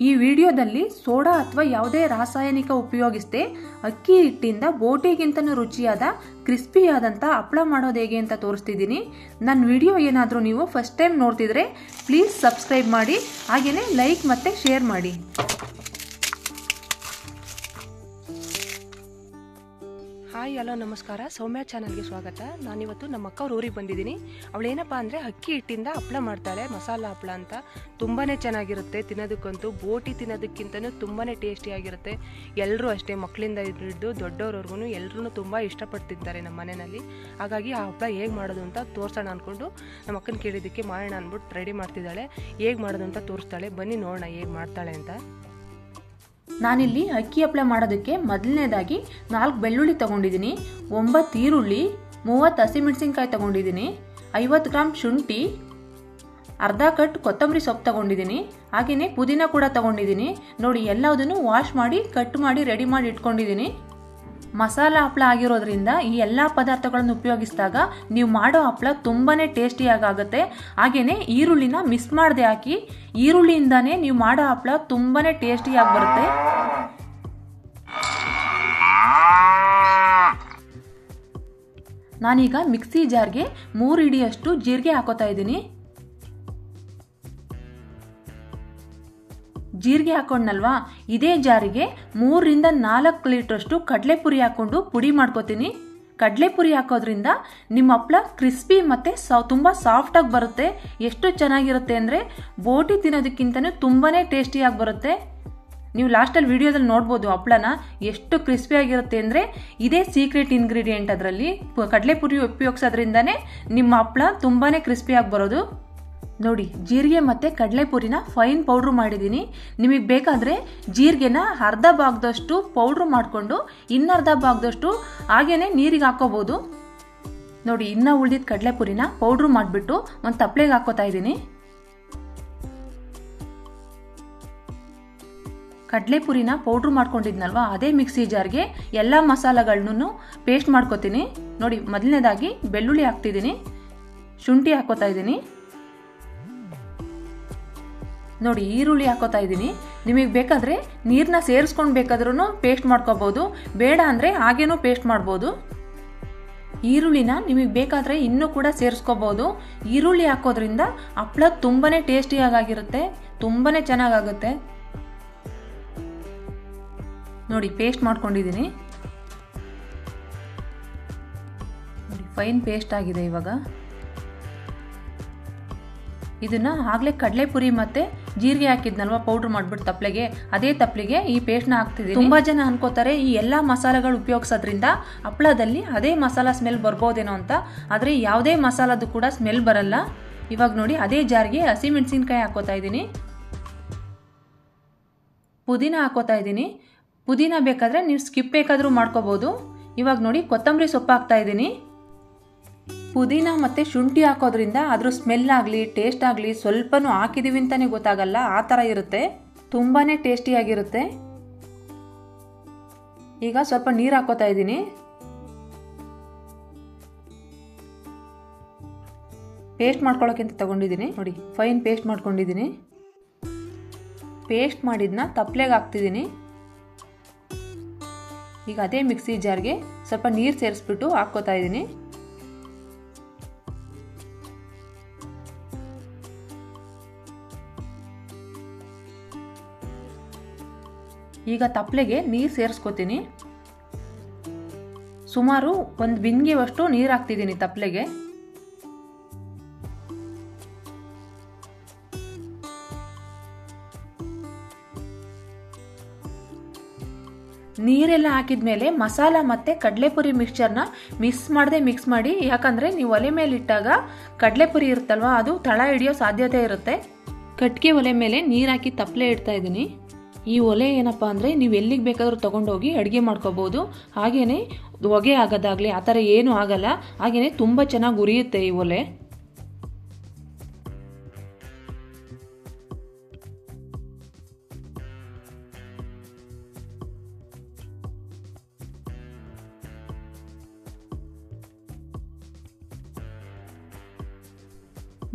ಈ ವಿಡಿಯೋದಲ್ಲಿ ಸೋಡಾ ಅಥವಾ ಯಾವುದೇ ರಾಸಾಯನಿಕ ಉಪಯೋಗಿಸದೆ ಅಕ್ಕಿ ಹಿಟ್ಟಿಂದ ಬೋಟಿಗಿಂತನೂ ರುಚಿಯಾದ ಕ್ರಿಸ್ಪಿಯಾದಂಥ ಹಪ್ಪಳ ಮಾಡೋದು ಹೇಗೆ ಅಂತ ತೋರಿಸ್ತಿದ್ದೀನಿ. ನನ್ನ ವಿಡಿಯೋ ಏನಾದರೂ ನೀವು ಫಸ್ಟ್ ಟೈಮ್ ನೋಡ್ತಿದ್ರೆ ಪ್ಲೀಸ್ ಸಬ್ಸ್ಕ್ರೈಬ್ ಮಾಡಿ, ಹಾಗೆಯೇ ಲೈಕ್ ಮತ್ತು ಶೇರ್ ಮಾಡಿ. ಹಾಯ್, ಹಲೋ, ನಮಸ್ಕಾರ. ಸೌಮ್ಯ ಚಾನಲ್ಗೆ ಸ್ವಾಗತ. ನಾನಿವತ್ತು ನಮ್ಮ ಅಕ್ಕವ್ರ ಊರಿಗೆ ಬಂದಿದ್ದೀನಿ. ಅವಳೇನಪ್ಪ ಅಂದರೆ ಅಕ್ಕಿ ಹಿಟ್ಟಿಂದ ಹಪ್ಪಳ ಮಾಡ್ತಾಳೆ, ಮಸಾಲ ಹಪ್ಪಳ ಅಂತ. ತುಂಬಾ ಚೆನ್ನಾಗಿರುತ್ತೆ ತಿನ್ನೋದಕ್ಕಂತೂ. ಬೋಟಿ ತಿನ್ನೋದಕ್ಕಿಂತನೂ ತುಂಬಾ ಟೇಸ್ಟಿಯಾಗಿರುತ್ತೆ. ಎಲ್ಲರೂ ಅಷ್ಟೇ, ಮಕ್ಕಳಿಂದ ಹಿಡಿದು ದೊಡ್ಡವ್ರವ್ರಿಗೂ ಎಲ್ಲರೂ ತುಂಬ ಇಷ್ಟಪಟ್ಟು ತಿಂತಾರೆ ನಮ್ಮ ಮನೆಯಲ್ಲಿ. ಹಾಗಾಗಿ ಆ ಹಪ್ಪಳ ಹೇಗೆ ಮಾಡೋದು ಅಂತ ತೋರಿಸೋಣ ಅಂದ್ಕೊಂಡು ನಮ್ಮ ಅಕ್ಕನ ಕೇಳಿದ್ದಕ್ಕೆ ಮಾಡೋಣ ಅಂದ್ಬಿಟ್ಟು ರೆಡಿ ಮಾಡ್ತಿದ್ದಾಳೆ. ಹೇಗೆ ಮಾಡೋದು ಅಂತ ತೋರಿಸ್ತಾಳೆ, ಬನ್ನಿ ನೋಡೋಣ ಹೇಗೆ ಮಾಡ್ತಾಳೆ ಅಂತ. ನಾನಿಲ್ಲಿ ಅಕ್ಕಿ ಹಪ್ಪಳ ಮಾಡೋದಕ್ಕೆ ಮೊದಲನೇದಾಗಿ 4 ಬೆಳ್ಳುಳ್ಳಿ ತೊಗೊಂಡಿದ್ದೀನಿ, 9 ಈರುಳ್ಳಿ, 30 ಹಸಿಮೆಣಸಿನ್ಕಾಯಿ ತೊಗೊಂಡಿದ್ದೀನಿ, 50 ಗ್ರಾಮ್ ಶುಂಠಿ, ಅರ್ಧ ಕಟ್ ಕೊತ್ತಂಬರಿ ಸೊಪ್ಪು ತೊಗೊಂಡಿದ್ದೀನಿ, ಹಾಗೆಯೇ ಪುದೀನ ಕೂಡ ತೊಗೊಂಡಿದ್ದೀನಿ. ನೋಡಿ, ಎಲ್ಲದನ್ನು ವಾಶ್ ಮಾಡಿ ಕಟ್ ಮಾಡಿ ರೆಡಿ ಮಾಡಿ ಇಟ್ಕೊಂಡಿದ್ದೀನಿ. ಮಸಾಲ ಹಪ್ಪಳ ಆಗಿರೋದ್ರಿಂದ ಈ ಎಲ್ಲ ಪದಾರ್ಥಗಳನ್ನು ಉಪಯೋಗಿಸಿದಾಗ ನೀವು ಮಾಡೋ ಹಪ್ಪಳ ತುಂಬಾ ಟೇಸ್ಟಿಯಾಗುತ್ತೆ. ಹಾಗೆಯೇ ಈರುಳ್ಳಿನ ಮಿಸ್ ಮಾಡದೆ ಹಾಕಿ, ಈರುಳ್ಳಿಯಿಂದಾನೇ ನೀವು ಮಾಡೋ ಹಪ್ಪಳ ತುಂಬಾ ಟೇಸ್ಟಿಯಾಗಿ ಬರುತ್ತೆ. ನಾನೀಗ ಮಿಕ್ಸಿ ಜಾರ್ಗೆ 3 ಹಿಡಿಯಷ್ಟು ಜೀರಿಗೆ ಹಾಕೋತಾ ಇದ್ದೀನಿ. ಜೀರಿಗೆ ಹಾಕೊಂಡ್ನಲ್ವಾ, ಇದೇ ಜಾರಿಗೆ 3 ರಿಂದ 4 ಲೀಟ್ರಷ್ಟು ಕಡಲೆಪುರಿ ಹಾಕೊಂಡು ಪುಡಿ ಮಾಡ್ಕೋತೀನಿ. ಕಡಲೆಪುರಿ ಹಾಕೋದ್ರಿಂದ ನಿಮ್ಮ ಹಪ್ಪಳ ಕ್ರಿಸ್ಪಿ ಮತ್ತು ತುಂಬ ಸಾಫ್ಟಾಗಿ ಬರುತ್ತೆ. ಎಷ್ಟು ಚೆನ್ನಾಗಿರುತ್ತೆ ಅಂದರೆ ಬೋಟಿ ತಿನ್ನೋದಕ್ಕಿಂತನೂ ತುಂಬಾ ಟೇಸ್ಟಿಯಾಗಿ ಬರುತ್ತೆ. ನೀವು ಲಾಸ್ಟಲ್ಲಿ ವಿಡಿಯೋದಲ್ಲಿ ನೋಡ್ಬೋದು ಹಪ್ಪಳನ ಎಷ್ಟು ಕ್ರಿಸ್ಪಿಯಾಗಿರುತ್ತೆ ಅಂದರೆ ಇದೇ ಸೀಕ್ರೆಟ್ ಇಂಗ್ರೀಡಿಯೆಂಟ್. ಅದರಲ್ಲಿ ಕಡಲೆಪುರಿ ಉಪಯೋಗಿಸೋದ್ರಿಂದನೇ ನಿಮ್ಮ ಹಪ್ಪಳ ತುಂಬಾ ಕ್ರಿಸ್ಪಿಯಾಗಿ ಬರೋದು. ನೋಡಿ, ಜೀರಿಗೆ ಮತ್ತು ಕಡಲೆಪುರಿನ ಫೈನ್ ಪೌಡ್ರು ಮಾಡಿದ್ದೀನಿ. ನಿಮಗೆ ಬೇಕಾದರೆ ಜೀರಿಗೆನ ಅರ್ಧ ಭಾಗದಷ್ಟು ಪೌಡ್ರು ಮಾಡಿಕೊಂಡು ಇನ್ನರ್ಧ ಭಾಗದಷ್ಟು ಹಾಗೇನೆ ನೀರಿಗೆ ಹಾಕೋಬೋದು. ನೋಡಿ, ಇನ್ನೂ ಉಳಿದಿದ್ದ ಕಡಲೆಪುರಿನ ಪೌಡ್ರು ಮಾಡಿಬಿಟ್ಟು ಒಂದು ತಪ್ಪಲೆಗೆ ಹಾಕೋತಾ ಇದ್ದೀನಿ. ಕಡಲೆಪುರಿನ ಪೌಡ್ರು ಮಾಡ್ಕೊಂಡಿದ್ನಲ್ವ, ಅದೇ ಮಿಕ್ಸಿ ಜಾರ್ಗೆ ಎಲ್ಲ ಮಸಾಲೆಗಳನ್ನೂ ಪೇಸ್ಟ್ ಮಾಡ್ಕೋತೀನಿ. ನೋಡಿ, ಮೊದಲನೇದಾಗಿ ಬೆಳ್ಳುಳ್ಳಿ ಹಾಕ್ತಿದ್ದೀನಿ, ಶುಂಠಿ ಹಾಕೋತಾ ಇದ್ದೀನಿ. ನೋಡಿ, ಈರುಳ್ಳಿ ಹಾಕೋತಾ ಇದ್ದೀನಿ. ನಿಮಗೆ ಬೇಕಾದರೆ ನೀರನ್ನ ಸೇರಿಸ್ಕೊಂಡು ಬೇಕಾದ್ರೂ ಪೇಸ್ಟ್ ಮಾಡ್ಕೋಬೋದು, ಬೇಡ ಅಂದರೆ ಹಾಗೇನೂ ಪೇಸ್ಟ್ ಮಾಡ್ಬೋದು. ಈರುಳ್ಳಿನ ನಿಮಗೆ ಬೇಕಾದರೆ ಇನ್ನೂ ಕೂಡ ಸೇರಿಸ್ಕೋಬೋದು. ಈರುಳ್ಳಿ ಹಾಕೋದ್ರಿಂದ ಹಪ್ಪಳ ತುಂಬಾ ಟೇಸ್ಟಿಯಾಗಿರುತ್ತೆ, ತುಂಬಾ ಚೆನ್ನಾಗಾಗುತ್ತೆ. ನೋಡಿ, ಪೇಸ್ಟ್ ಮಾಡ್ಕೊಂಡಿದ್ದೀನಿ. ನೋಡಿ, ಫೈನ್ ಪೇಸ್ಟ್ ಆಗಿದೆ. ಇವಾಗ ಇದನ್ನ ಆಗಲೇ ಕಡಲೆಪುರಿ ಮತ್ತು ಜೀರಿಗೆ ಹಾಕಿದ್ನಲ್ವ ಪೌಡ್ರ್ ಮಾಡಿಬಿಟ್ಟು ತಪ್ಪಲೆಗೆ, ಅದೇ ತಪ್ಪಲಿಗೆ ಈ ಪೇಸ್ಟ್ನ ಹಾಕ್ತಿದ್ದೀನಿ. ತುಂಬ ಜನ ಅನ್ಕೋತಾರೆ ಈ ಎಲ್ಲ ಮಸಾಲೆಗಳು ಉಪಯೋಗಿಸೋದ್ರಿಂದ ಹಪ್ಪಳದಲ್ಲಿ ಅದೇ ಮಸಾಲ ಸ್ಮೆಲ್ ಬರ್ಬೋದೇನೋ ಅಂತ. ಆದರೆ ಯಾವುದೇ ಮಸಾಲದ್ದು ಕೂಡ ಸ್ಮೆಲ್ ಬರಲ್ಲ. ಇವಾಗ ನೋಡಿ, ಅದೇ ಜಾರ್ಗೆ ಹಸಿಮೆಣಸಿನ್ಕಾಯಿ ಹಾಕೋತಾ ಇದ್ದೀನಿ, ಪುದೀನ ಹಾಕೋತಾ ಇದ್ದೀನಿ. ಪುದೀನ ಬೇಕಾದರೆ ನೀವು ಸ್ಕಿಪ್ ಬೇಕಾದರೂ ಮಾಡ್ಕೋಬೋದು. ಇವಾಗ ನೋಡಿ, ಕೊತ್ತಂಬರಿ ಸೊಪ್ಪು ಹಾಕ್ತಾ ಇದ್ದೀನಿ. ಪುದೀನ ಮತ್ತು ಶುಂಠಿ ಹಾಕೋದ್ರಿಂದ ಅದ್ರ ಸ್ಮೆಲ್ ಆಗಲಿ ಟೇಸ್ಟ್ ಆಗಲಿ ಸ್ವಲ್ಪನೂ ಹಾಕಿದ್ದೀವಿ ಅಂತಲೇ ಗೊತ್ತಾಗಲ್ಲ, ಆ ಥರ ಇರುತ್ತೆ. ತುಂಬಾ ಟೇಸ್ಟಿಯಾಗಿರುತ್ತೆ. ಈಗ ಸ್ವಲ್ಪ ನೀರು ಹಾಕೋತಾ ಇದ್ದೀನಿ. ಪೇಸ್ಟ್ ಮಾಡ್ಕೊಳ್ಳೋಕ್ಕಿಂತ ತಗೊಂಡಿದ್ದೀನಿ. ನೋಡಿ, ಫೈನ್ ಪೇಸ್ಟ್ ಮಾಡ್ಕೊಂಡಿದ್ದೀನಿ. ಪೇಸ್ಟ್ ಮಾಡಿದ್ನ ತಪ್ಪಲೆಗೆ ಹಾಕ್ತಿದ್ದೀನಿ. ಈಗ ಅದೇ ಮಿಕ್ಸಿ ಜಾರ್ಗೆ ಸ್ವಲ್ಪ ನೀರು ಸೇರಿಸ್ಬಿಟ್ಟು ಹಾಕ್ಕೋತಾ ಇದ್ದೀನಿ. ಈಗ ತಪ್ಪಲೆಗೆ ನೀರು ಸೇರಿಸ್ಕೋತೀನಿ. ಸುಮಾರು 1 ಬಿಂದಿಗೆವಷ್ಟು ನೀರು ಹಾಕ್ತಿದ್ದೀನಿ ತಪ್ಪಲೆಗೆ. ನೀರೆಲ್ಲ ಹಾಕಿದ್ಮೇಲೆ ಮಸಾಲ ಮತ್ತು ಕಡಲೆಪುರಿ ಮಿಕ್ಸ್ಚರ್ನ ಮಿಕ್ಸ್ ಮಾಡಿ, ಯಾಕಂದರೆ ನೀವು ಒಲೆ ಮೇಲೆ ಇಟ್ಟಾಗ ಕಡಲೆಪುರಿ ಇರುತ್ತಲ್ವ, ಅದು ತಳ ಹಿಡಿಯೋ ಸಾಧ್ಯತೆ ಇರುತ್ತೆ. ಕಟ್ಟಿಗೆ ಒಲೆ ಮೇಲೆ ನೀರು ಹಾಕಿ ತಪ್ಪಲೆ ಇಡ್ತಾ ಇದ್ದೀನಿ. ಈ ಒಲೆ ಏನಪ್ಪ ಅಂದರೆ ನೀವು ಎಲ್ಲಿಗೆ ಬೇಕಾದರೂ ತೊಗೊಂಡೋಗಿ ಅಡುಗೆ ಮಾಡ್ಕೋಬೋದು. ಹಾಗೆಯೇ ಹೊಗೆ ಆಗೋದಾಗಲಿ ಆ ಥರ ಏನೂ ಆಗಲ್ಲ. ಹಾಗೆಯೇ ತುಂಬ ಚೆನ್ನಾಗಿ ಉರಿಯುತ್ತೆ ಈ ಒಲೆ.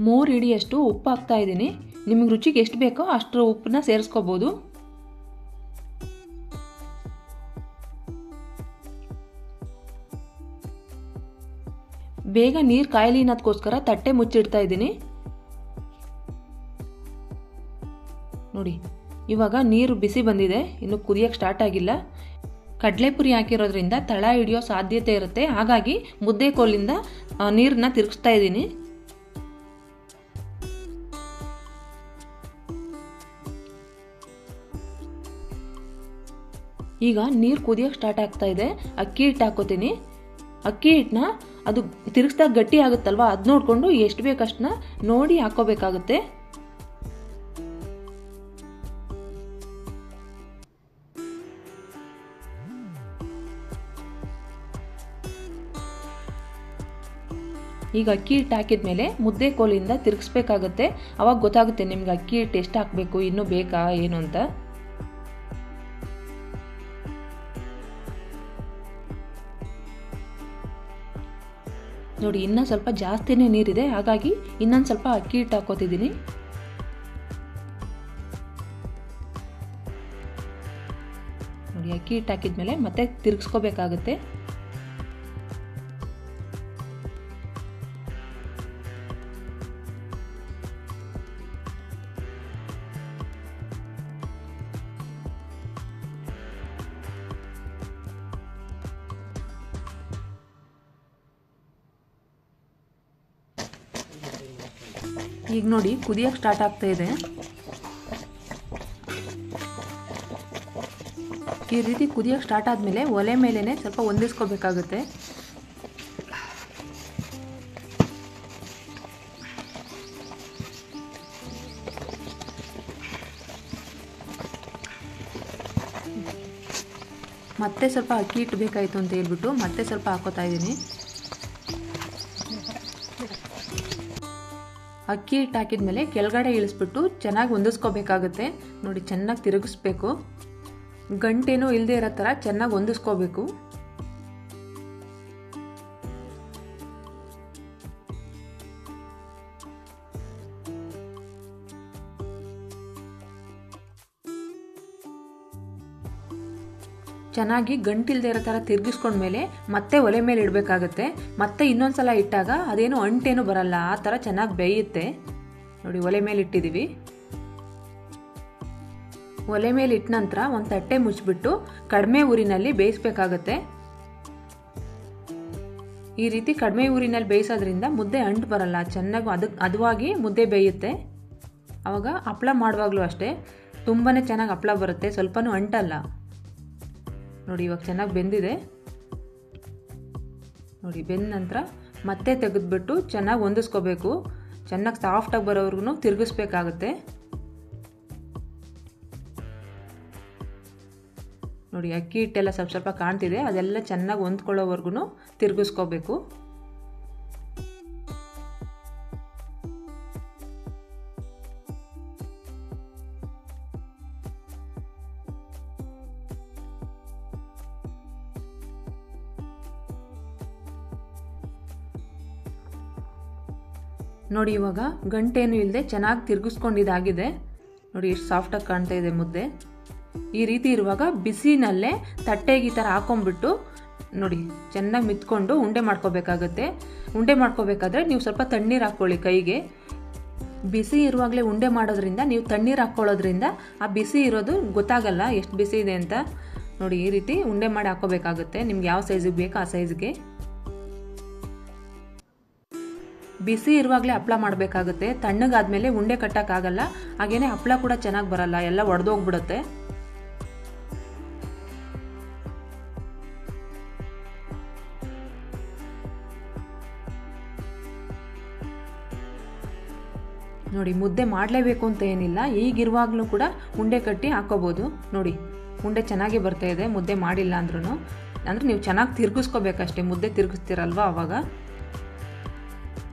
ಮೂರು ಹಿಡಿಯಷ್ಟು ಉಪ್ಪು ಹಾಕ್ತಾ ಇದ್ದೀನಿ. ನಿಮಗೆ ರುಚಿಗೆ ಎಷ್ಟು ಬೇಕೋ ಅಷ್ಟು ಉಪ್ಪನ್ನ ಸೇರಿಸ್ಕೋಬೋದು. ಬೇಗ ನೀರು ಕಾಯಲಿ ಅನ್ನೋದಕ್ಕೋಸ್ಕರ ತಟ್ಟೆ ಮುಚ್ಚಿಡ್ತಾ ಇದ್ದೀನಿ. ನೋಡಿ, ಇವಾಗ ನೀರು ಬಿಸಿ ಬಂದಿದೆ, ಇನ್ನು ಕುದಿಯೋಕ್ಕೆ ಸ್ಟಾರ್ಟ್ ಆಗಿಲ್ಲ. ಕಡಲೆಪುರಿ ಹಾಕಿರೋದ್ರಿಂದ ತಳ ಹಿಡಿಯೋ ಸಾಧ್ಯತೆ ಇರುತ್ತೆ, ಹಾಗಾಗಿ ಮುದ್ದೆ ಕೋಲಿಂದ ನೀರನ್ನ ತಿರುಗಿಸ್ತಾ ಇದ್ದೀನಿ. ಈಗ ನೀರು ಕುದಿಯೋಕ್ಕೆ ಸ್ಟಾರ್ಟ್ ಆಗ್ತಾ ಇದೆ. ಅಕ್ಕಿ ಹಿಟ್ಟು ಹಾಕೋತೀನಿ. ಅಕ್ಕಿ ಹಿಟ್ಟನ್ನ ಅದು ತಿರುಗಿಸ್ದಾಗ ಗಟ್ಟಿ ಆಗುತ್ತಲ್ವ, ಅದು ನೋಡಿಕೊಂಡು ಎಷ್ಟು ಬೇಕಷ್ಟನ್ನ ನೋಡಿ ಹಾಕೋಬೇಕಾಗುತ್ತೆ. ಈಗ ಅಕ್ಕಿ ಹಿಟ್ಟು ಹಾಕಿದ್ಮೇಲೆ ಮುದ್ದೆ ಕೋಲಿಂದ ತಿರುಗಿಸ್ಬೇಕಾಗುತ್ತೆ. ಅವಾಗ ಗೊತ್ತಾಗುತ್ತೆ ನಿಮ್ಗೆ ಅಕ್ಕಿ ಹಿಟ್ಟು ಎಷ್ಟು ಹಾಕಬೇಕು, ಇನ್ನೂ ಬೇಕಾ ಏನು ಅಂತ. ನೋಡಿ, ಇನ್ನೂ ಸ್ವಲ್ಪ ಜಾಸ್ತಿನೇ ನೀರಿದೆ, ಹಾಗಾಗಿ ಇನ್ನೊಂದು ಸ್ವಲ್ಪ ಅಕ್ಕಿ ಹಿಟ್ಟು ಹಾಕೋತಿದ್ದೀನಿ. ನೋಡಿ, ಅಕ್ಕಿ ಹಿಟ್ಟು ಹಾಕಿದ್ಮೇಲೆ ಮತ್ತೆ ತಿರುಗಿಸ್ಕೋಬೇಕಾಗುತ್ತೆ. ಈಗ ನೋಡಿ, ಕುದಿಯೋಕ್ಕೆ ಸ್ಟಾರ್ಟ್ ಆಗ್ತಾ ಇದೆ. ಈ ರೀತಿ ಕುದಿಯೋಕ್ಕೆ ಸ್ಟಾರ್ಟ್ ಆದಮೇಲೆ ಒಲೆ ಮೇಲೇ ಸ್ವಲ್ಪ ಹೊಂದಿಸ್ಕೋಬೇಕಾಗುತ್ತೆ. ಮತ್ತೆ ಸ್ವಲ್ಪ ಅಕ್ಕಿ ಹಿಟ್ಟು ಬೇಕಾಯಿತು ಅಂತ ಹೇಳ್ಬಿಟ್ಟು ಮತ್ತೆ ಸ್ವಲ್ಪ ಹಾಕೋತಾ ಇದ್ದೀನಿ. ಅಕ್ಕಿ ಹಿಟ್ಟು ಹಾಕಿದ್ಮೇಲೆ ಕೆಳಗಡೆ ಇಳಿಸ್ಬಿಟ್ಟು ಚೆನ್ನಾಗಿ ಹೊಂದಿಸ್ಕೋಬೇಕಾಗುತ್ತೆ. ನೋಡಿ, ಚೆನ್ನಾಗಿ ತಿರುಗಿಸ್ಬೇಕು, ಗಂಟೇನೂ ಇಲ್ಲದೆ ಇರೋ ಥರ ಚೆನ್ನಾಗಿ ಹೊಂದಿಸ್ಕೋಬೇಕು. ಚೆನ್ನಾಗಿ ಗಂಟಿಲ್ದೇ ಇರೋ ಥರ ತಿರುಗಿಸ್ಕೊಂಡ್ಮೇಲೆ ಮತ್ತೆ ಒಲೆ ಮೇಲೆ ಇಡಬೇಕಾಗುತ್ತೆ. ಮತ್ತೆ ಇನ್ನೊಂದ್ಸಲ ಇಟ್ಟಾಗ ಅದೇನು ಅಂಟೇನು ಬರಲ್ಲ, ಆ ಥರ ಚೆನ್ನಾಗಿ ಬೇಯುತ್ತೆ. ನೋಡಿ, ಒಲೆ ಮೇಲೆ ಇಟ್ಟಿದ್ದೀವಿ. ಒಲೆ ಮೇಲೆ ಇಟ್ಟ ನಂತರ ಒಂದು ತಟ್ಟೆ ಮುಚ್ಚಿಬಿಟ್ಟು ಕಡಿಮೆ ಊರಿನಲ್ಲಿ ಬೇಯಿಸ್ಬೇಕಾಗತ್ತೆ. ಈ ರೀತಿ ಕಡಿಮೆ ಊರಿನಲ್ಲಿ ಬೇಯಿಸೋದ್ರಿಂದ ಮುದ್ದೆ ಅಂಟು ಬರಲ್ಲ, ಚೆನ್ನಾಗಿ ಹದವಾಗಿ ಮುದ್ದೆ ಬೇಯುತ್ತೆ. ಆವಾಗ ಹಪ್ಪಳ ಮಾಡುವಾಗಲೂ ಅಷ್ಟೇ ತುಂಬಾ ಚೆನ್ನಾಗಿ ಹಪ್ಪಳ ಬರುತ್ತೆ, ಸ್ವಲ್ಪನೂ ಅಂಟಲ್ಲ. ನೋಡಿ, ಇವಾಗ ಚೆನ್ನಾಗಿ ಬೆಂದಿದೆ. ನೋಡಿ, ಬೆಂದ ನಂತರ ಮತ್ತೆ ತೆಗೆದ್ಬಿಟ್ಟು ಚೆನ್ನಾಗಿ ಹೊಂದಿಸ್ಕೋಬೇಕು. ಚೆನ್ನಾಗಿ ಸಾಫ್ಟಾಗಿ ಬರೋವರೆಗೂ ತಿರುಗಿಸ್ಬೇಕಾಗುತ್ತೆ. ನೋಡಿ, ಅಕ್ಕಿ ಹಿಟ್ಟೆಲ್ಲ ಸ್ವಲ್ಪ ಸ್ವಲ್ಪ ಕಾಣ್ತಿದೆ, ಅದೆಲ್ಲ ಚೆನ್ನಾಗಿ ಹೊಂದ್ಕೊಳ್ಳೋವರೆಗೂ ತಿರುಗಿಸ್ಕೋಬೇಕು. ನೋಡಿ, ಇವಾಗ ಗಂಟೇನು ಇಲ್ಲದೆ ಚೆನ್ನಾಗಿ ತಿರುಗಿಸ್ಕೊಂಡಿದ್ದಾಗಿದೆ. ನೋಡಿ, ಎಷ್ಟು ಸಾಫ್ಟಾಗಿ ಕಾಣ್ತಾ ಇದೆ ಮುದ್ದೆ. ಈ ರೀತಿ ಇರುವಾಗ ಬಿಸಿನಲ್ಲೇ ತಟ್ಟೆಗೆ ಈ ಥರ ಹಾಕೊಂಡ್ಬಿಟ್ಟು ನೋಡಿ ಚೆನ್ನಾಗಿ ಮಿತ್ಕೊಂಡು ಉಂಡೆ ಮಾಡ್ಕೋಬೇಕಾಗತ್ತೆ. ಉಂಡೆ ಮಾಡ್ಕೋಬೇಕಾದ್ರೆ ನೀವು ಸ್ವಲ್ಪ ತಣ್ಣೀರು ಹಾಕ್ಕೊಳ್ಳಿ ಕೈಗೆ. ಬಿಸಿ ಇರುವಾಗಲೇ ಉಂಡೆ ಮಾಡೋದ್ರಿಂದ ನೀವು ತಣ್ಣೀರು ಹಾಕ್ಕೊಳ್ಳೋದ್ರಿಂದ ಆ ಬಿಸಿ ಇರೋದು ಗೊತ್ತಾಗಲ್ಲ ಎಷ್ಟು ಬಿಸಿ ಇದೆ ಅಂತ. ನೋಡಿ, ಈ ರೀತಿ ಉಂಡೆ ಮಾಡಿ ಹಾಕೋಬೇಕಾಗುತ್ತೆ. ನಿಮ್ಗೆ ಯಾವ ಸೈಜಿಗೆ ಬೇಕೋ ಆ ಸೈಜ್ಗೆ. ಬಿಸಿ ಇರುವಾಗಲೇ ಹಪ್ಪಳ ಮಾಡಬೇಕಾಗುತ್ತೆ. ತಣ್ಣಗಾದ್ಮೇಲೆ ಉಂಡೆ ಕಟ್ಟಕ್ಕಾಗಲ್ಲ, ಹಾಗೇನೆ ಹಪ್ಪಳ ಕೂಡ ಚೆನ್ನಾಗಿ ಬರಲ್ಲ, ಎಲ್ಲ ಒಡೆದೋಗ್ಬಿಡುತ್ತೆ. ನೋಡಿ, ಮುದ್ದೆ ಮಾಡಲೇಬೇಕು ಅಂತ ಏನಿಲ್ಲ, ಈಗಿರುವಾಗಲೂ ಕೂಡ ಉಂಡೆ ಕಟ್ಟಿ ಹಾಕೋಬೋದು. ನೋಡಿ, ಉಂಡೆ ಚೆನ್ನಾಗಿ ಬರ್ತಾ ಇದೆ, ಮುದ್ದೆ ಮಾಡಿಲ್ಲ ಅಂದ್ರೂ. ಅಂದರೆ ನೀವು ಚೆನ್ನಾಗಿ ತಿರುಗಿಸ್ಕೋಬೇಕಷ್ಟೇ, ಮುದ್ದೆ ತಿರುಗಿಸ್ತೀರಲ್ವ ಆವಾಗ.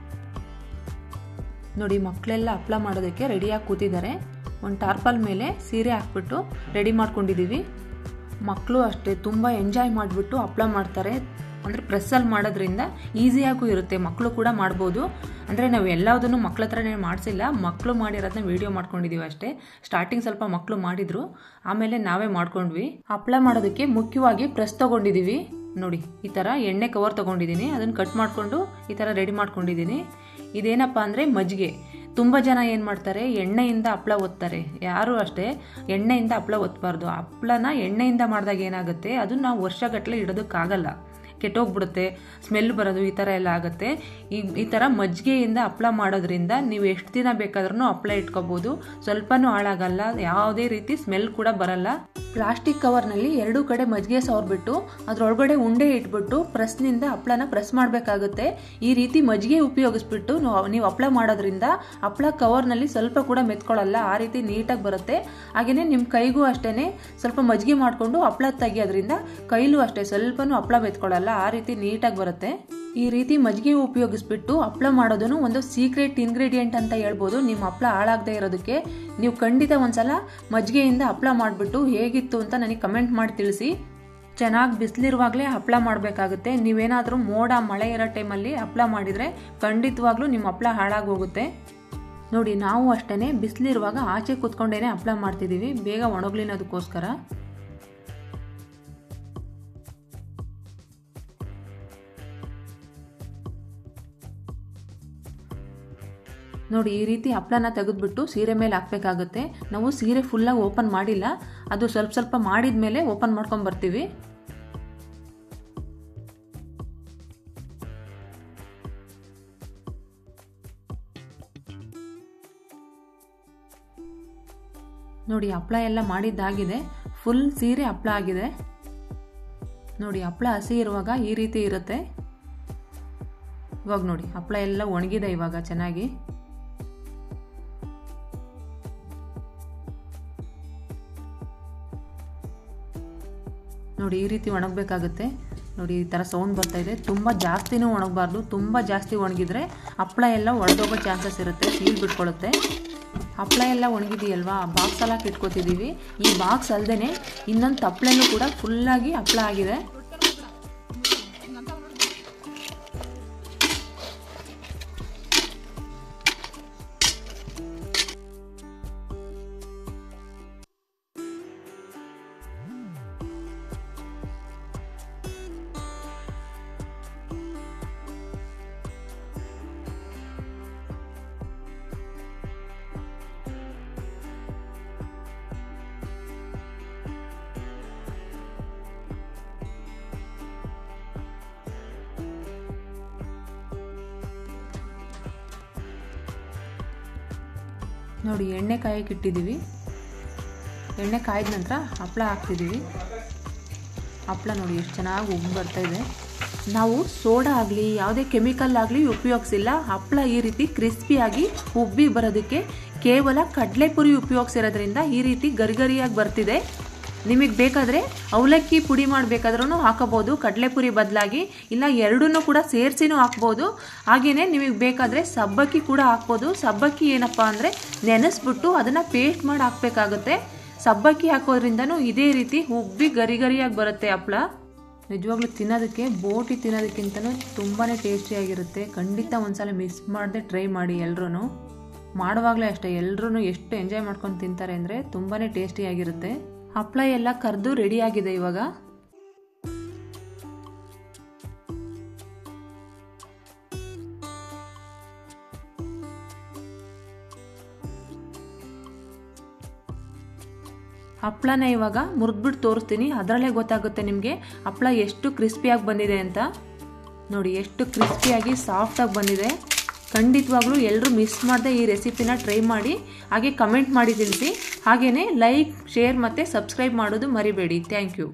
ನೋಡಿ, ಮಕ್ಕಳೆಲ್ಲ ಹಪ್ಪಳ ಮಾಡೋದಕ್ಕೆ ರೆಡಿಯಾಗಿ ಕೂತಿದ್ದಾರೆ. ಒಂದು ಟಾರ್ಪಲ್ ಮೇಲೆ ಸೀರೆ ಹಾಕ್ಬಿಟ್ಟು ರೆಡಿ ಮಾಡ್ಕೊಂಡಿದ್ದೀವಿ. ಮಕ್ಕಳು ಅಷ್ಟೇ ತುಂಬ ಎಂಜಾಯ್ ಮಾಡಿಬಿಟ್ಟು ಹಪ್ಪಳ ಮಾಡ್ತಾರೆ. ಅಂದರೆ ಪ್ರೆಸ್ಸಲ್ಲಿ ಮಾಡೋದ್ರಿಂದ ಈಸಿಯಾಗೂ ಇರುತ್ತೆ, ಮಕ್ಕಳು ಕೂಡ ಮಾಡ್ಬೋದು. ಅಂದರೆ ನಾವು ಎಲ್ಲದನ್ನು ಮಕ್ಳ ಹತ್ರನೇ ಮಾಡಿಸಿಲ್ಲ, ಮಕ್ಕಳು ಮಾಡಿರೋದನ್ನ ವಿಡಿಯೋ ಮಾಡ್ಕೊಂಡಿದ್ದೀವಿ ಅಷ್ಟೇ. ಸ್ಟಾರ್ಟಿಂಗ್ ಸ್ವಲ್ಪ ಮಕ್ಕಳು ಮಾಡಿದ್ರು, ಆಮೇಲೆ ನಾವೇ ಮಾಡ್ಕೊಂಡ್ವಿ. ಹಪ್ಪಳ ಮಾಡೋದಕ್ಕೆ ಮುಖ್ಯವಾಗಿ ಪ್ರೆಸ್ ತೊಗೊಂಡಿದ್ದೀವಿ. ನೋಡಿ ಈ ಥರ ಎಣ್ಣೆ ಕವರ್ ತೊಗೊಂಡಿದ್ದೀನಿ, ಅದನ್ನು ಕಟ್ ಮಾಡಿಕೊಂಡು ಈ ಥರ ರೆಡಿ ಮಾಡ್ಕೊಂಡಿದ್ದೀನಿ. ಇದೇನಪ್ಪ ಅಂದರೆ ಮಜ್ಜಿಗೆ. ತುಂಬ ಜನ ಏನು ಮಾಡ್ತಾರೆ, ಎಣ್ಣೆಯಿಂದ ಹಪ್ಪಳ ಒತ್ತಾರೆ. ಯಾರೂ ಅಷ್ಟೇ ಎಣ್ಣೆಯಿಂದ ಹಪ್ಪಳ ಒತ್ತಬಾರ್ದು. ಹಪ್ಪಳನ ಎಣ್ಣೆಯಿಂದ ಮಾಡಿದಾಗ ಏನಾಗುತ್ತೆ, ಅದು ನಾವು ವರ್ಷಗಟ್ಟಲೆ ಇಡೋದಕ್ಕಾಗಲ್ಲ, ಕೆಟ್ಟೋಗ್ಬಿಡುತ್ತೆ, ಸ್ಮೆಲ್ ಬರೋದು ಈ ಥರ ಎಲ್ಲ ಆಗುತ್ತೆ. ಈ ಥರ ಮಜ್ಜಿಗೆಯಿಂದ ಹಪ್ಪಳ ಮಾಡೋದ್ರಿಂದ ನೀವು ಎಷ್ಟು ದಿನ ಬೇಕಾದ್ರೂ ಹಪ್ಪಳ ಇಟ್ಕೋಬೋದು, ಸ್ವಲ್ಪನೂ ಹಾಳಾಗಲ್ಲ, ಯಾವುದೇ ರೀತಿ ಸ್ಮೆಲ್ ಕೂಡ ಬರಲ್ಲ. ಪ್ಲಾಸ್ಟಿಕ್ ಕವರ್ನಲ್ಲಿ 2 ಕಡೆ ಮಜ್ಜಿಗೆ ಸವರ್ಬಿಟ್ಟು ಅದರೊಳಗಡೆ ಉಂಡೆ ಇಟ್ಬಿಟ್ಟು ಪ್ರೆಸ್ನಿಂದ ಹಪ್ಪಳನ ಪ್ರೆಸ್ ಮಾಡಬೇಕಾಗುತ್ತೆ. ಈ ರೀತಿ ಮಜ್ಜಿಗೆ ಉಪಯೋಗಿಸ್ಬಿಟ್ಟು ನೀವು ಹಪ್ಪಳ ಮಾಡೋದ್ರಿಂದ ಹಪ್ಪಳ ಕವರ್ನಲ್ಲಿ ಸ್ವಲ್ಪ ಕೂಡ ಮೆತ್ಕೊಳ್ಳಲ್ಲ, ಆ ರೀತಿ ನೀಟಾಗಿ ಬರುತ್ತೆ. ಹಾಗೆಯೇ ನಿಮ್ಮ ಕೈಗೂ ಅಷ್ಟೇ ಸ್ವಲ್ಪ ಮಜ್ಜಿಗೆ ಮಾಡಿಕೊಂಡು ಹಪ್ಪಳ ತೆಗಿಯೋದ್ರಿಂದ ಕೈಲೂ ಅಷ್ಟೇ ಸ್ವಲ್ಪನೂ ಹಪ್ಪಳ ಮೆತ್ಕೊಳ್ಳಲ್ಲ, ಆ ರೀತಿ ನೀಟಾಗಿ ಬರುತ್ತೆ. ಈ ರೀತಿ ಮಜ್ಜಿಗೆ ಉಪಯೋಗಿಸ್ಬಿಟ್ಟು ಹಪ್ಪಳ ಮಾಡೋದನ್ನು ಒಂದು ಸೀಕ್ರೆಟ್ ಇಂಗ್ರೀಡಿಯೆಂಟ್ ಅಂತ ಹೇಳ್ಬೋದು. ನಿಮ್ಮ ಹಪ್ಪಳ ಹಾಳಾಗದೆ ಇರೋದಕ್ಕೆ ನೀವು ಖಂಡಿತ ಒಂದ್ಸಲ ಮಜ್ಜಿಗೆಯಿಂದ ಹಪ್ಪಳ ಮಾಡಿಬಿಟ್ಟು ಹೇಗಿತ್ತು ಅಂತ ನನಗೆ ಕಮೆಂಟ್ ಮಾಡಿ ತಿಳಿಸಿ. ಚೆನ್ನಾಗಿ ಬಿಸಿಲಿರುವಾಗಲೇ ಹಪ್ಪಳ ಮಾಡಬೇಕಾಗುತ್ತೆ. ನೀವೇನಾದರೂ ಮೋಡ ಮಳೆ ಇರೋ ಟೈಮಲ್ಲಿ ಹಪ್ಪಳ ಮಾಡಿದರೆ ಖಂಡಿತವಾಗ್ಲೂ ನಿಮ್ಮ ಹಪ್ಪಳ ಹಾಳಾಗಿ ಹೋಗುತ್ತೆ. ನೋಡಿ ನಾವು ಅಷ್ಟೇ ಬಿಸಿಲಿರುವಾಗ ಆಚೆ ಕೂತ್ಕೊಂಡೇನೆ ಹಪ್ಪಳ ಮಾಡ್ತಿದ್ದೀವಿ, ಬೇಗ ಒಣಗ್ಲಿನೋದಕ್ಕೋಸ್ಕರ. ನೋಡಿ ಈ ರೀತಿ ಹಪ್ಪಳನ ತೆಗೆದ್ಬಿಟ್ಟು ಸೀರೆ ಮೇಲೆ ಹಾಕಬೇಕಾಗುತ್ತೆ. ನಾವು ಸೀರೆ ಫುಲ್ಲಾಗಿ ಓಪನ್ ಮಾಡಿಲ್ಲ, ಅದು ಸ್ವಲ್ಪ ಸ್ವಲ್ಪ ಮಾಡಿದ ಮೇಲೆ ಓಪನ್ ಮಾಡ್ಕೊಂಡು ಬರ್ತೀವಿ. ನೋಡಿ ಹಪ್ಪಳ ಎಲ್ಲ ಮಾಡಿದ್ದಾಗಿದೆ, ಫುಲ್ ಸೀರೆ ಹಪ್ಪಳ ಆಗಿದೆ. ನೋಡಿ ಹಪ್ಪಳ ಹಸಿ ಇರುವಾಗ ಈ ರೀತಿ ಇರುತ್ತೆ. ಇವಾಗ ನೋಡಿ ಹಪ್ಪಳ ಎಲ್ಲ ಒಣಗಿದೆ ಇವಾಗ ಚೆನ್ನಾಗಿ. ನೋಡಿ ಈ ರೀತಿ ಒಣಗಬೇಕಾಗುತ್ತೆ. ನೋಡಿ ಈ ಥರ ಸೌಂಡ್ ಬರ್ತಾ ಇದೆ. ತುಂಬ ಜಾಸ್ತಿನೂ ಒಣಗಬಾರ್ದು, ತುಂಬ ಜಾಸ್ತಿ ಒಣಗಿದ್ರೆ ಹಪ್ಪಳ ಎಲ್ಲ ಒಡೆದೋಗೋ ಚಾನ್ಸಸ್ ಇರುತ್ತೆ, ಸೀಲ್ ಬಿಟ್ಕೊಳ್ಳುತ್ತೆ. ಹಪ್ಪಳ ಎಲ್ಲ ಒಣಗಿದೆಯಲ್ವಾ, ಬಾಕ್ಸ್ ಎಲ್ಲ ಇಟ್ಕೋತಿದ್ದೀವಿ. ಈ ಬಾಕ್ಸ್ ಅಲ್ಲದೆ ಇನ್ನೊಂದು ತಪ್ಪಲೆಲ್ಲೂ ಕೂಡ ಫುಲ್ಲಾಗಿ ಹಪ್ಪಳ ಆಗಿದೆ. ನೋಡಿ ಎಣ್ಣೆ ಕಾಯಕ್ಕೆ ಇಟ್ಟಿದ್ದೀವಿ. ಎಣ್ಣೆ ಕಾಯ್ದ ನಂತರ ಹಪ್ಪಳ ಹಾಕ್ತಿದ್ದೀವಿ. ಹಪ್ಪಳ ನೋಡಿ ಎಷ್ಟು ಚೆನ್ನಾಗಿ ಉಬ್ಬಿ ಬರ್ತಾ ಇದೆ. ನಾವು ಸೋಡಾ ಆಗಲಿ ಯಾವುದೇ ಕೆಮಿಕಲ್ ಆಗಲಿ ಉಪಯೋಗಿಸಿಲ್ಲ. ಹಪ್ಪಳ ಈ ರೀತಿ ಕ್ರಿಸ್ಪಿಯಾಗಿ ಉಬ್ಬಿ ಬರೋದಕ್ಕೆ ಕೇವಲ ಕಡಲೆಪುರಿ ಉಪಯೋಗಿಸಿರೋದ್ರಿಂದ ಈ ರೀತಿ ಗರಿಗರಿಯಾಗಿ ಬರ್ತಿದೆ. ನಿಮಗೆ ಬೇಕಾದರೆ ಅವಲಕ್ಕಿ ಪುಡಿ ಮಾಡಬೇಕಾದ್ರೂ ಹಾಕೋಬೋದು ಕಡಲೆಪುರಿ ಬದಲಾಗಿ, ಇಲ್ಲ ಎರಡನ್ನೂ ಕೂಡ ಸೇರಿಸಿನೂ ಹಾಕ್ಬೋದು. ಹಾಗೆಯೇ ನಿಮಗೆ ಬೇಕಾದರೆ ಸಬ್ಬಕ್ಕಿ ಕೂಡ ಹಾಕ್ಬೋದು. ಸಬ್ಬಕ್ಕಿ ಏನಪ್ಪ ಅಂದರೆ ನೆನೆಸ್ಬಿಟ್ಟು ಅದನ್ನು ಪೇಸ್ಟ್ ಮಾಡಿ ಹಾಕಬೇಕಾಗುತ್ತೆ. ಸಬ್ಬಕ್ಕಿ ಹಾಕೋದ್ರಿಂದನೂ ಇದೇ ರೀತಿ ಉಬ್ಬಿ ಗರಿಗರಿಯಾಗಿ ಬರುತ್ತೆ ಹಪ್ಪಳ. ನಿಜವಾಗ್ಲೂ ತಿನ್ನೋದಕ್ಕೆ ಬೋಟಿ ತಿನ್ನೋದಕ್ಕಿಂತಲೂ ತುಂಬಾ ಟೇಸ್ಟಿಯಾಗಿರುತ್ತೆ. ಖಂಡಿತ ಒಂದ್ಸಲ ಮಿಸ್ ಮಾಡದೆ ಟ್ರೈ ಮಾಡಿ ಎಲ್ಲರೂ. ಮಾಡುವಾಗಲೇ ಅಷ್ಟೇ, ಎಲ್ಲರೂ ಎಷ್ಟು ಎಂಜಾಯ್ ಮಾಡ್ಕೊಂಡು ತಿಂತಾರೆ ಅಂದರೆ ತುಂಬಾ ಟೇಸ್ಟಿಯಾಗಿರುತ್ತೆ. ಹಪ್ಪಳ ಎಲ್ಲ ಕರೆದು ರೆಡಿಯಾಗಿದೆ ಇವಾಗ. ಹಪ್ಪಳನ ಇವಾಗ ಮುರಿದ್ಬಿಟ್ಟು ತೋರಿಸ್ತೀನಿ, ಅದರಲ್ಲೇ ಗೊತ್ತಾಗುತ್ತೆ ನಿಮಗೆ ಹಪ್ಪಳ ಎಷ್ಟು ಕ್ರಿಸ್ಪಿಯಾಗಿ ಬಂದಿದೆ ಅಂತ. ನೋಡಿ ಎಷ್ಟು ಕ್ರಿಸ್ಪಿಯಾಗಿ ಸಾಫ್ಟಾಗಿ ಬಂದಿದೆ. ಖಂಡಿತವಾಗ್ಲೂ ಎಲ್ಲರೂ ಮಿಸ್ ಮಾಡದೆ ಈ ರೆಸಿಪಿನ ಟ್ರೈ ಮಾಡಿ, ಹಾಗೆ ಕಮೆಂಟ್ ಮಾಡಿ ತಿಳಿಸಿ. ಹಾಗೆಯೇ ಲೈಕ್, ಶೇರ್ ಮತ್ತು ಸಬ್ಸ್ಕ್ರೈಬ್ ಮಾಡೋದು ಮರಿಬೇಡಿ. Thank you.